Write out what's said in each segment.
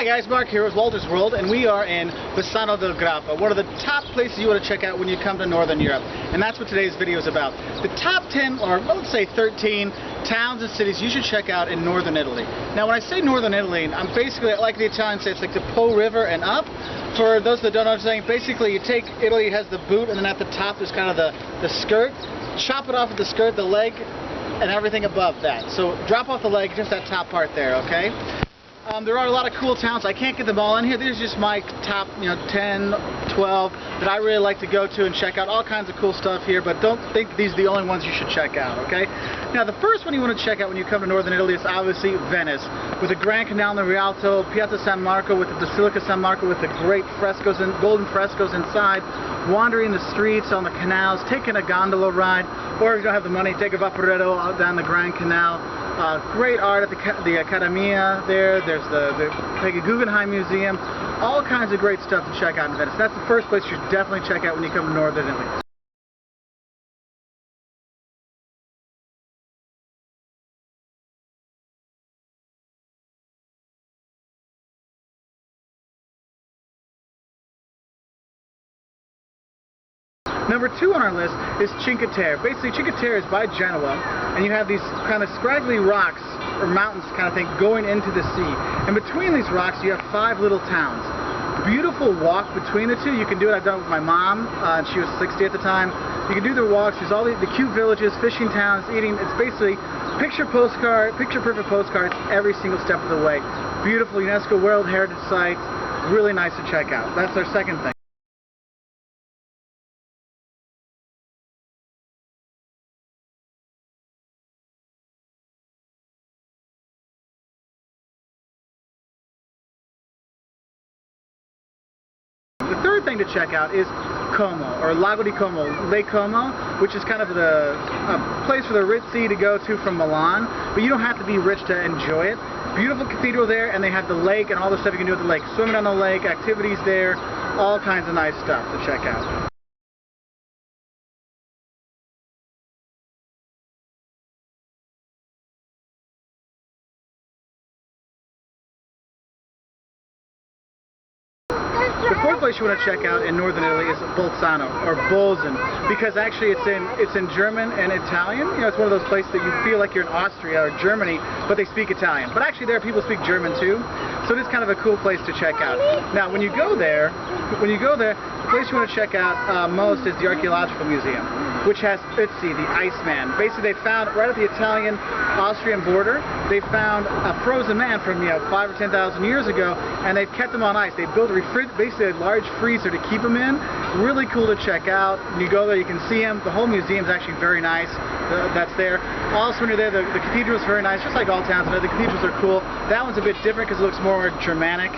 Hi guys, Mark here with Wolters World, and we are in Bassano del Grappa, one of the top places you want to check out when you come to Northern Europe. And that's what today's video is about. The top 10, or let's say 13, towns and cities you should check out in Northern Italy. Now when I say Northern Italy, I'm basically, like the Italians say, it's like the Po River and up. For those that don't know what I'm saying, basically you take Italy, it has the boot, and then at the top is kind of the skirt. Chop it off at the skirt, the leg, and everything above that. So drop off the leg, just that top part there, okay? There are a lot of cool towns. I can't get them all in here. These are just my top, 10, 12 that I really like to go to and check out. All kinds of cool stuff here, but don't think these are the only ones you should check out, okay? Now, the first one you want to check out when you come to Northern Italy is obviously Venice, with the Grand Canal in the Rialto, Piazza San Marco with the Basilica San Marco with the great frescoes and golden frescoes inside, wandering the streets on the canals, taking a gondola ride, or if you don't have the money, take a vaporetto out down the Grand Canal. Great art at the Accademia there. There's the Guggenheim Museum. All kinds of great stuff to check out in Venice. That's the first place you should definitely check out when you come to Northern Italy. Number 2 on our list is Cinque Terre. Basically, Cinque Terre is by Genoa, and you have these kind of scraggly rocks, or mountains kind of thing, going into the sea. And between these rocks, you have 5 little towns. Beautiful walk between the two. You can do it. I've done it with my mom, and she was 60 at the time. You can do the walks. There's all the cute villages, fishing towns, eating. It's basically picture perfect postcards every single step of the way. Beautiful UNESCO World Heritage Sites. Really nice to check out. That's our second thing. The third thing to check out is Como, or Lago di Como, Lake Como, which is kind of a place for the ritzy to go to from Milan, but you don't have to be rich to enjoy it. Beautiful cathedral there, and they have the lake and all the stuff you can do with the lake. Swimming on the lake, activities there, all kinds of nice stuff to check out. The fourth place you want to check out in Northern Italy is Bolzano, or Bolzen, because actually it's in German and Italian. It's one of those places that you feel like you're in Austria or Germany, but they speak Italian. But actually there people speak German too, so it is kind of a cool place to check out. Now when you go there, the place you want to check out most is the Archaeological Museum, which has Ötzi, the Iceman. Basically they found, right at the Italian-Austrian border, they found a frozen man from 5 or 10,000 years ago, and they've kept him on ice. They built basically a large freezer to keep him in. Really cool to check out. When you go there, you can see him. The whole museum is actually very nice. That's there. Also, when you're there, the cathedral is very nice, just like all towns. The cathedrals are cool. That one's a bit different because it looks more Germanic,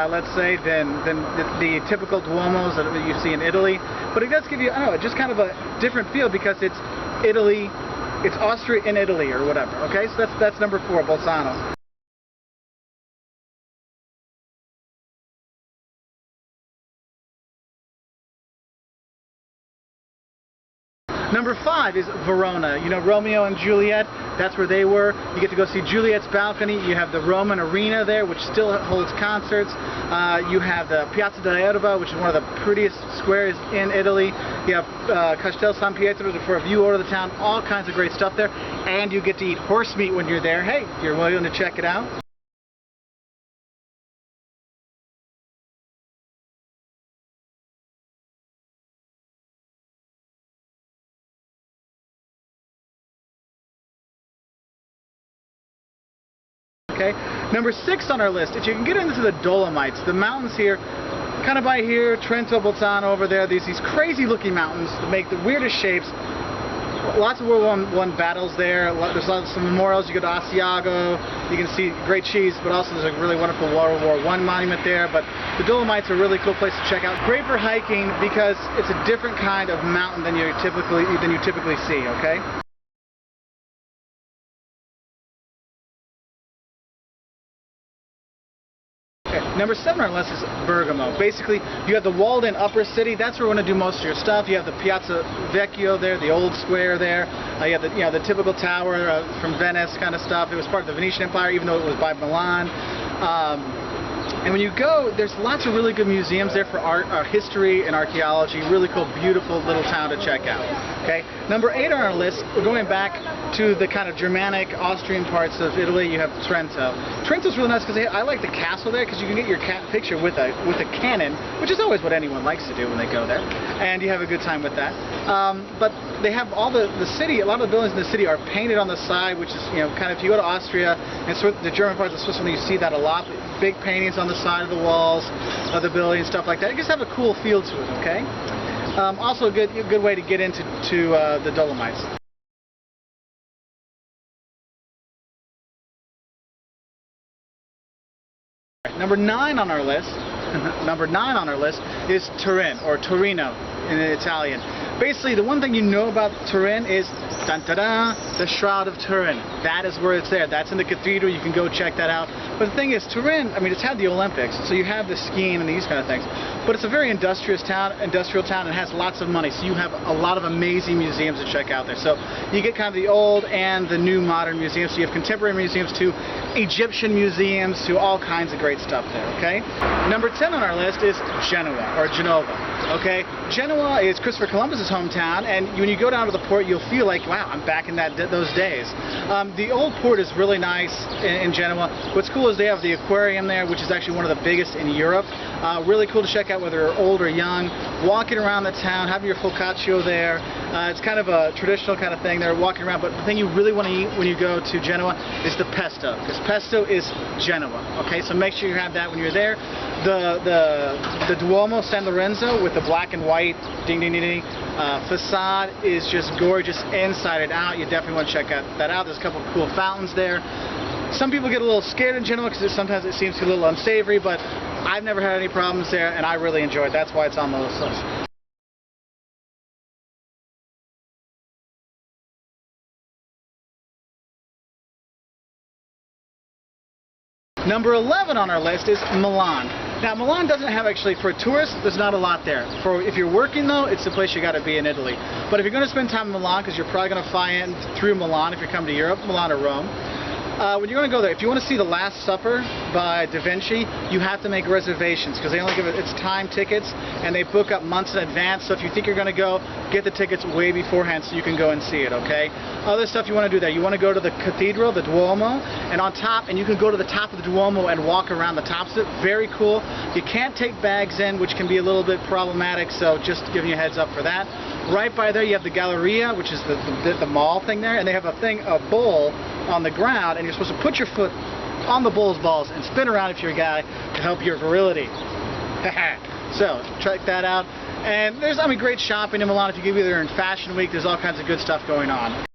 let's say, than the typical Duomos that you see in Italy. But it does give you, I don't know, just kind of a different feel because it's Italy, it's Austria in Italy or whatever. Okay, so that's number 4, Bolzano. Number 5 is Verona. Romeo and Juliet, that's where they were. You get to go see Juliet's balcony. You have the Roman arena there, which still holds concerts. You have the Piazza dell'Erba, which is one of the prettiest squares in Italy. You have Castel San Pietro for a view over the town. All kinds of great stuff there. And you get to eat horse meat when you're there. Hey, if you're willing to check it out. Okay. Number 6 on our list, if you can get into the Dolomites, the mountains here, kind of by here, Trento, Bolzano over there, there's these crazy looking mountains that make the weirdest shapes. Lots of World War I battles there. There's some memorials. You go to Asiago, you can see great cheese, but also there's a really wonderful World War I monument there. But the Dolomites are a really cool place to check out. Great for hiking because it's a different kind of mountain than you typically see, okay? Number 7 on our list is Bergamo. Basically, you have the walled-in upper city. That's where we want to do most of your stuff. You have the Piazza Vecchio there, the old square there. You have the typical tower from Venice kind of stuff. It was part of the Venetian Empire, even though it was by Milan. And when you go, there's lots of really good museums there for art, history and archaeology. Really cool, beautiful little town to check out. Okay, number 8 on our list, we're going back to the kind of Germanic, Austrian parts of Italy. You have Trento. Trento's really nice because I like the castle there because you can get your picture with a cannon, which is always what anyone likes to do when they go there, and you have a good time with that. But they have all the city. A lot of the buildings in the city are painted on the side, which is kind of, if you go to Austria and the German parts of Switzerland, you see that a lot. Big paintings on the side of the walls of the building, stuff like that. It just have a cool feel to it. Okay. Also a good way to get into the Dolomites. Number 9 on our list. Number 9 on our list is Turin, or Torino in Italian. Basically, the one thing you know about Turin is the Shroud of Turin. That is where it's there. That's in the cathedral. You can go check that out. But the thing is, Turin, I mean, it's had the Olympics, so you have the skiing and these kind of things. But it's a very industrial town, and it has lots of money. So you have a lot of amazing museums to check out there. So you get kind of the old and the new modern museums. So you have contemporary museums to Egyptian museums to all kinds of great stuff there. Okay. Number 10 on our list is Genoa, or Genova. Okay. Genoa is Christopher Columbus's hometown, and when you go down to the port, you'll feel like, wow, I'm back in those days. The old port is really nice in Genoa. What's cool is they have the aquarium there, which is actually one of the biggest in Europe. Really cool to check out whether you're old or young. Walking around the town, having your focaccia there. It's kind of a traditional kind of thing. They're walking around, but the thing you really want to eat when you go to Genoa is the pesto, because pesto is Genoa. Okay, so make sure you have that when you're there. The Duomo San Lorenzo with the black and white ding-ding-ding-ding facade is just gorgeous inside and out. You definitely want to check that out. There's a couple of cool fountains there. Some people get a little scared in Genoa because sometimes it seems a little unsavory, but I've never had any problems there, and I really enjoy it. That's why it's on the list. Number 11 on our list is Milan. Now, Milan doesn't have, actually, for tourists, there's not a lot there. If you're working, though, it's the place you got to be in Italy. But if you're going to spend time in Milan, because you're probably going to fly in through Milan if you're coming to Europe, Milan or Rome, when you're going to go there, if you want to see The Last Supper by Da Vinci, you have to make reservations because they only give it's time tickets and they book up months in advance. So if you think you're going to go, get the tickets way beforehand so you can go and see it, okay? Other stuff you want to do there, you want to go to the cathedral, the Duomo, and on top, and you can go to the top of the Duomo and walk around the tops of it. Very cool. You can't take bags in, which can be a little bit problematic, so just giving you a heads up for that. Right by there you have the Galleria, which is the mall thing there, and they have a bowl on the ground, and you're supposed to put your foot on the bull's balls and spin around if you're a guy to help your virility. So check that out. And there's, great shopping in Milan. If you go there in Fashion Week, there's all kinds of good stuff going on.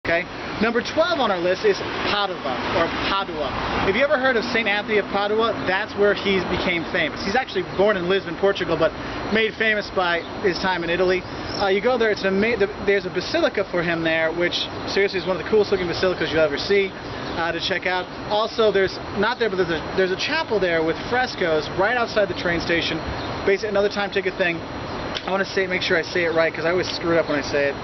Okay. Number 12 on our list is Padova, or Padua. Have you ever heard of St. Anthony of Padua? That's where he became famous. He's actually born in Lisbon, Portugal, but made famous by his time in Italy. You go there, there's a basilica for him there, which seriously is one of the coolest looking basilicas you'll ever see to check out. Also, there's a chapel there with frescoes right outside the train station. Basically, another time ticket thing. I want to make sure I say it right because I always screw it up when I say it.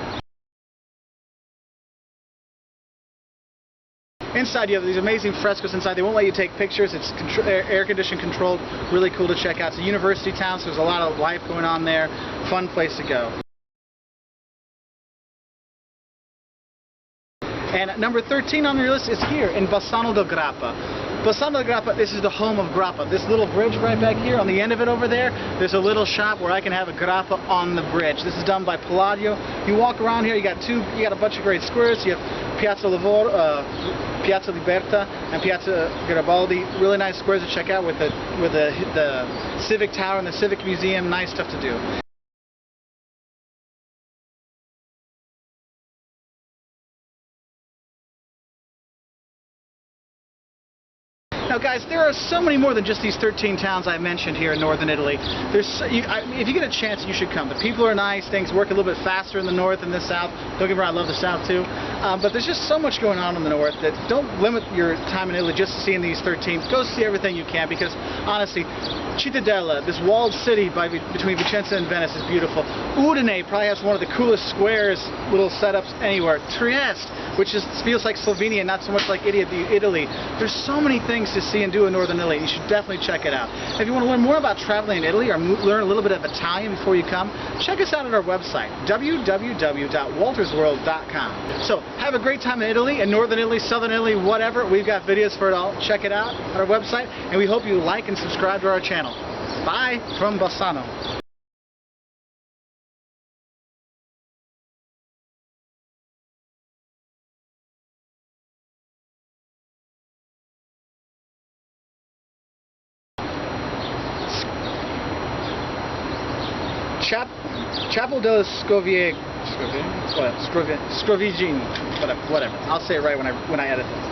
Inside you have these amazing frescoes inside. They won't let you take pictures. It's air conditioned controlled. Really cool to check out. It's a university town, so there's a lot of life going on there. Fun place to go. And number 13 on your list is here in Bassano del Grappa. Bassano del Grappa, this is the home of grappa. This little bridge right back here, on the end of it over there, there's a little shop where I can have a grappa on the bridge. This is done by Palladio. You walk around here, you got a bunch of great squares. You have Piazza Liberta and Piazza Garibaldi. Really nice squares to check out with the Civic Tower and the Civic Museum. Nice stuff to do. Now guys, there are so many more than just these 13 towns I mentioned here in northern Italy. If you get a chance, you should come. The people are nice, things work a little bit faster in the north than the south. Don't get me wrong, I love the south too. But there's just so much going on in the north that don't limit your time in Italy just to seeing these 13. Go see everything you can, because honestly, Cittadella, this walled city between Vicenza and Venice, is beautiful. Udine probably has one of the coolest squares, little setups anywhere. Trieste, which feels like Slovenia, not so much like Italy. There's so many things to see and do in northern Italy. You should definitely check it out. If you want to learn more about traveling in Italy or learn a little bit of Italian before you come, check us out at our website, www.woltersworld.com. So have a great time in Italy, in northern Italy, southern Italy, whatever. We've got videos for it all. Check it out on our website, and we hope you like and subscribe to our channel. Bye from Bassano. Chapel della Scrovigine, whatever. I'll say it right when I edit this.